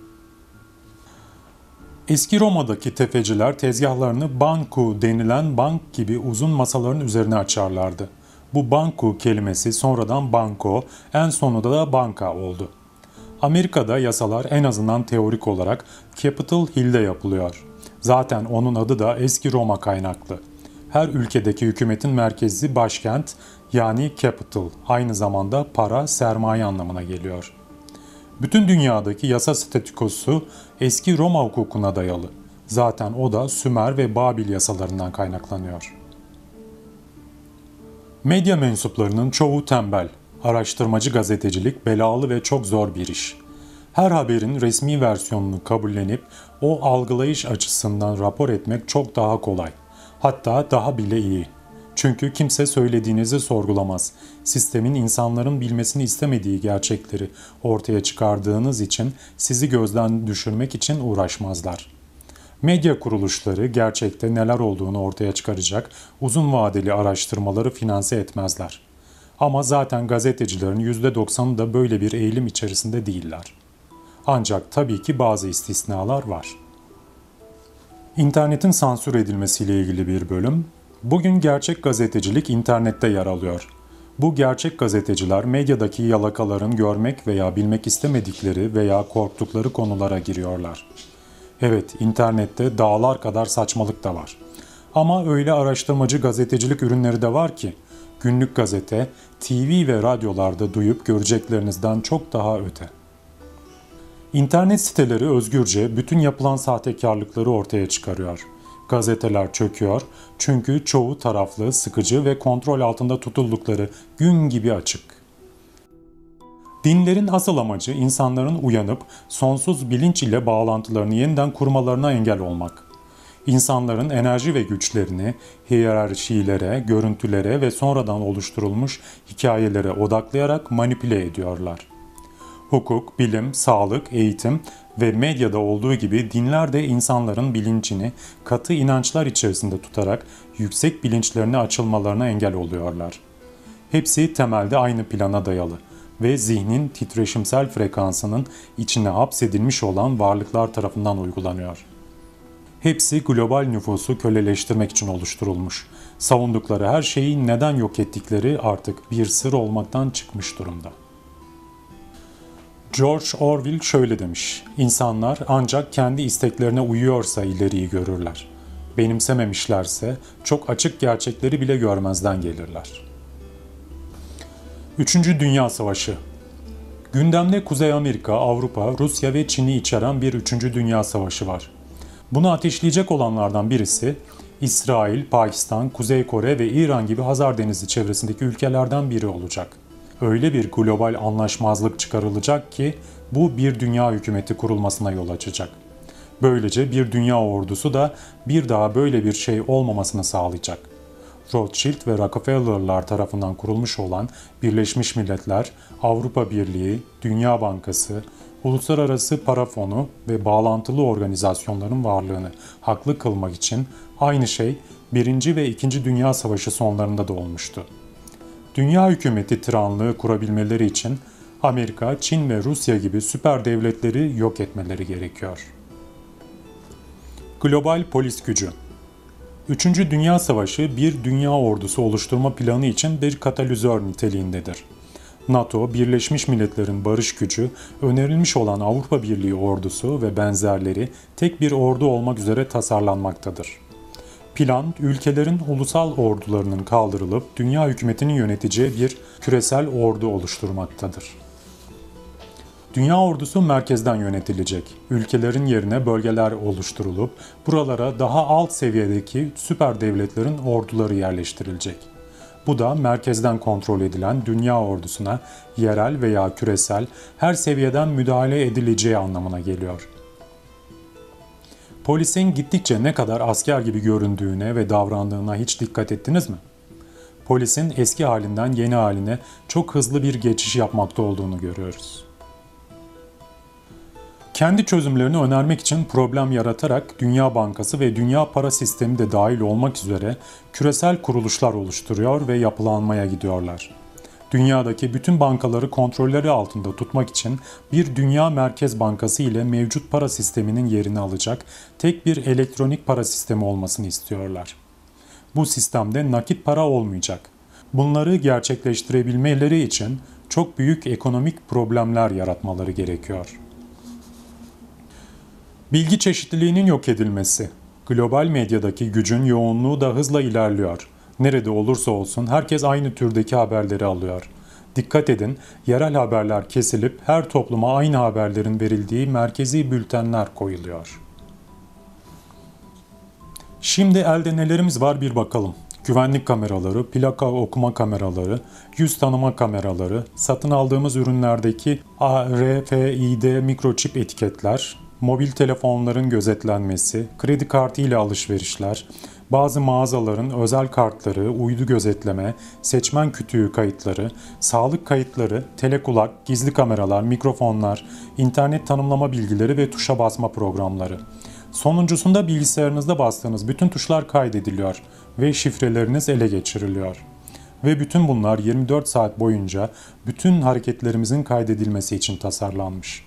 Eski Roma'daki tefeciler tezgahlarını banku denilen bank gibi uzun masaların üzerine açarlardı. Bu banku kelimesi sonradan banko, en sonunda da banka oldu. Amerika'da yasalar en azından teorik olarak Capitol Hill'de yapılıyor. Zaten onun adı da eski Roma kaynaklı. Her ülkedeki hükümetin merkezi başkent yani capital, aynı zamanda para, sermaye anlamına geliyor. Bütün dünyadaki yasa statükosu eski Roma hukukuna dayalı. Zaten o da Sümer ve Babil yasalarından kaynaklanıyor. Medya mensuplarının çoğu tembel. Araştırmacı gazetecilik belalı ve çok zor bir iş. Her haberin resmi versiyonunu kabullenip o algılayış açısından rapor etmek çok daha kolay. Hatta daha bile iyi. Çünkü kimse söylediğinizi sorgulamaz. Sistemin insanların bilmesini istemediği gerçekleri ortaya çıkardığınız için sizi gözden düşürmek için uğraşmazlar. Medya kuruluşları gerçekte neler olduğunu ortaya çıkaracak uzun vadeli araştırmaları finanse etmezler. Ama zaten gazetecilerin %90'ı da böyle bir eğilim içerisinde değiller. Ancak tabii ki bazı istisnalar var. İnternetin sansür edilmesiyle ilgili bir bölüm. Bugün gerçek gazetecilik internette yer alıyor. Bu gerçek gazeteciler medyadaki yalakaların görmek veya bilmek istemedikleri veya korktukları konulara giriyorlar. Evet, internette dağlar kadar saçmalık da var. Ama öyle araştırmacı gazetecilik ürünleri de var ki, günlük gazete, TV ve radyolarda duyup göreceklerinizden çok daha öte. İnternet siteleri özgürce bütün yapılan sahtekarlıkları ortaya çıkarıyor. Gazeteler çöküyor çünkü çoğu taraflı, sıkıcı ve kontrol altında tutuldukları gün gibi açık. Dinlerin asıl amacı insanların uyanıp sonsuz bilinç ile bağlantılarını yeniden kurmalarına engel olmak. İnsanların enerji ve güçlerini hiyerarşilere, görüntülere ve sonradan oluşturulmuş hikayelere odaklayarak manipüle ediyorlar. Hukuk, bilim, sağlık, eğitim ve medyada olduğu gibi dinler de insanların bilincini katı inançlar içerisinde tutarak yüksek bilinçlerine açılmalarına engel oluyorlar. Hepsi temelde aynı plana dayalı ve zihnin titreşimsel frekansının içine hapsedilmiş olan varlıklar tarafından uygulanıyor. Hepsi global nüfusu köleleştirmek için oluşturulmuş. Savundukları her şeyi neden yok ettikleri artık bir sır olmaktan çıkmış durumda. George Orwell şöyle demiş: İnsanlar ancak kendi isteklerine uyuyorsa ileriyi görürler. Benimsememişlerse çok açık gerçekleri bile görmezden gelirler. 3. Dünya Savaşı. Gündemde Kuzey Amerika, Avrupa, Rusya ve Çin'i içeren bir 3. Dünya Savaşı var. Bunu ateşleyecek olanlardan birisi İsrail, Pakistan, Kuzey Kore ve İran gibi Hazar Denizi çevresindeki ülkelerden biri olacak. Öyle bir global anlaşmazlık çıkarılacak ki bu bir dünya hükümeti kurulmasına yol açacak. Böylece bir dünya ordusu da bir daha böyle bir şey olmamasını sağlayacak. Rothschild ve Rockefeller'lar tarafından kurulmuş olan Birleşmiş Milletler, Avrupa Birliği, Dünya Bankası, Uluslararası Para Fonu ve bağlantılı organizasyonların varlığını haklı kılmak için aynı şey 1. ve 2. Dünya Savaşı sonlarında da olmuştu. Dünya hükümeti tiranlığı kurabilmeleri için Amerika, Çin ve Rusya gibi süper devletleri yok etmeleri gerekiyor. Global polis gücü. 3. Dünya Savaşı bir dünya ordusu oluşturma planı için bir katalizör niteliğindedir. NATO, Birleşmiş Milletler'in barış gücü, önerilmiş olan Avrupa Birliği ordusu ve benzerleri tek bir ordu olmak üzere tasarlanmaktadır. Plan, ülkelerin ulusal ordularının kaldırılıp dünya hükümetinin yöneteceği bir küresel ordu oluşturmaktadır. Dünya ordusu merkezden yönetilecek. Ülkelerin yerine bölgeler oluşturulup buralara daha alt seviyedeki süper devletlerin orduları yerleştirilecek. Bu da merkezden kontrol edilen dünya ordusuna yerel veya küresel her seviyeden müdahale edileceği anlamına geliyor. Polisin gittikçe ne kadar asker gibi göründüğüne ve davrandığına hiç dikkat ettiniz mi? Polisin eski halinden yeni haline çok hızlı bir geçiş yapmakta olduğunu görüyoruz. Kendi çözümlerini önermek için problem yaratarak Dünya Bankası ve Dünya Para Sistemi de dahil olmak üzere küresel kuruluşlar oluşturuyor ve yapılanmaya gidiyorlar. Dünyadaki bütün bankaları kontrolleri altında tutmak için bir Dünya Merkez Bankası ile mevcut para sisteminin yerini alacak tek bir elektronik para sistemi olmasını istiyorlar. Bu sistemde nakit para olmayacak. Bunları gerçekleştirebilmeleri için çok büyük ekonomik problemler yaratmaları gerekiyor. Bilgi çeşitliliğinin yok edilmesi. Global medyadaki gücün yoğunluğu da hızla ilerliyor. Nerede olursa olsun herkes aynı türdeki haberleri alıyor. Dikkat edin, yerel haberler kesilip her topluma aynı haberlerin verildiği merkezi bültenler koyuluyor. Şimdi elde nelerimiz var bir bakalım. Güvenlik kameraları, plaka okuma kameraları, yüz tanıma kameraları, satın aldığımız ürünlerdeki RFID mikroçip etiketler, mobil telefonların gözetlenmesi, kredi kartı ile alışverişler, bazı mağazaların özel kartları, uydu gözetleme, seçmen kütüğü kayıtları, sağlık kayıtları, telekulak, gizli kameralar, mikrofonlar, internet tanımlama bilgileri ve tuşa basma programları. Sonuncusunda bilgisayarınızda bastığınız bütün tuşlar kaydediliyor ve şifreleriniz ele geçiriliyor. Ve bütün bunlar 24 saat boyunca bütün hareketlerimizin kaydedilmesi için tasarlanmış.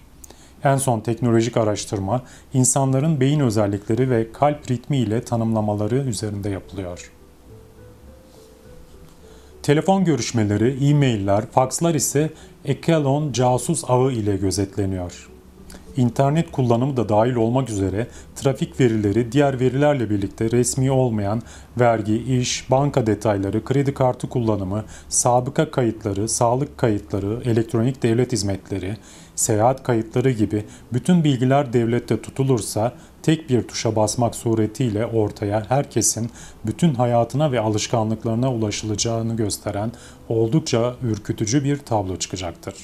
En son teknolojik araştırma, insanların beyin özellikleri ve kalp ritmi ile tanımlamaları üzerinde yapılıyor. Telefon görüşmeleri, e-mailler, fakslar ise Ekelon casus ağı ile gözetleniyor. İnternet kullanımı da dahil olmak üzere trafik verileri diğer verilerle birlikte resmi olmayan vergi, iş, banka detayları, kredi kartı kullanımı, sabıka kayıtları, sağlık kayıtları, elektronik devlet hizmetleri, seyahat kayıtları gibi bütün bilgiler devlette tutulursa tek bir tuşa basmak suretiyle ortaya herkesin bütün hayatına ve alışkanlıklarına ulaşılacağını gösteren oldukça ürkütücü bir tablo çıkacaktır.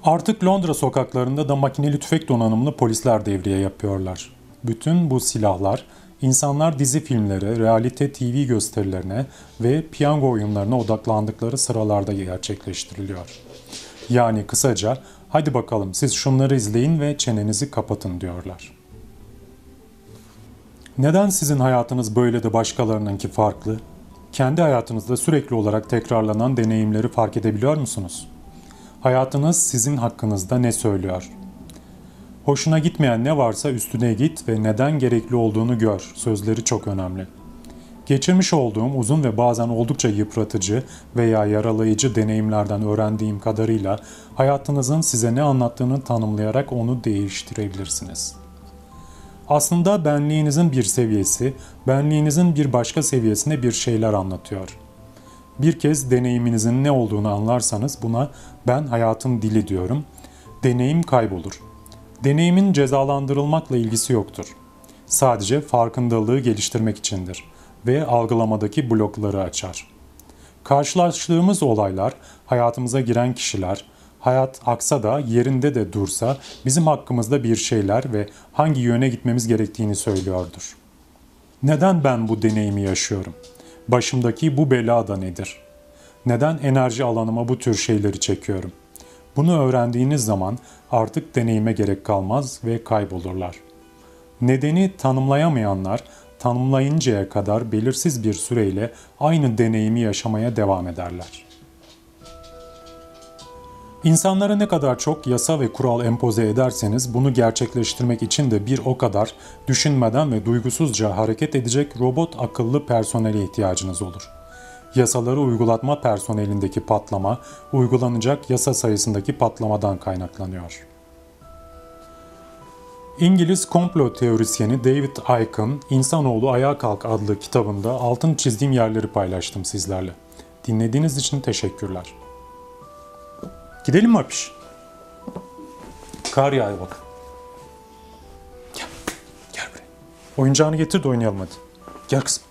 Artık Londra sokaklarında da makineli tüfek donanımlı polisler devriye yapıyorlar. Bütün bu silahlar insanlar dizi filmlere, realite TV gösterilerine ve piyango oyunlarına odaklandıkları sıralarda gerçekleştiriliyor. Yani kısaca hadi bakalım siz şunları izleyin ve çenenizi kapatın diyorlar. Neden sizin hayatınız böyle de başkalarınınki farklı? Kendi hayatınızda sürekli olarak tekrarlanan deneyimleri fark edebiliyor musunuz? Hayatınız sizin hakkınızda ne söylüyor? Hoşuna gitmeyen ne varsa üstüne git ve neden gerekli olduğunu gör sözleri çok önemli. Geçirmiş olduğum uzun ve bazen oldukça yıpratıcı veya yaralayıcı deneyimlerden öğrendiğim kadarıyla hayatınızın size ne anlattığını tanımlayarak onu değiştirebilirsiniz. Aslında benliğinizin bir seviyesi, benliğinizin bir başka seviyesine bir şeyler anlatıyor. Bir kez deneyiminizin ne olduğunu anlarsanız buna ben hayatın dili diyorum. Deneyim kaybolur. Deneyimin cezalandırılmakla ilgisi yoktur. Sadece farkındalığı geliştirmek içindir ve algılamadaki blokları açar. Karşılaştığımız olaylar, hayatımıza giren kişiler, hayat aksa da yerinde de dursa bizim hakkımızda bir şeyler ve hangi yöne gitmemiz gerektiğini söylüyordur. Neden ben bu deneyimi yaşıyorum? Başımdaki bu bela da nedir? Neden enerji alanıma bu tür şeyleri çekiyorum? Bunu öğrendiğiniz zaman artık deneyime gerek kalmaz ve kaybolurlar. Nedeni tanımlayamayanlar, tanımlayıncaya kadar belirsiz bir süreyle aynı deneyimi yaşamaya devam ederler. İnsanlara ne kadar çok yasa ve kural empoze ederseniz bunu gerçekleştirmek için de bir o kadar düşünmeden ve duygusuzca hareket edecek robot akıllı personele ihtiyacınız olur. Yasaları uygulatma personelindeki patlama, uygulanacak yasa sayısındaki patlamadan kaynaklanıyor. İngiliz komplo teorisyeni David Icke'ın İnsanoğlu Ayağa Kalk adlı kitabında altını çizdiğim yerleri paylaştım sizlerle. Dinlediğiniz için teşekkürler. Gidelim mi Apiş? Kar yağıyor bak. Gel. Gel buraya. Oyuncağını getir de oynayalım hadi. Gel kızım.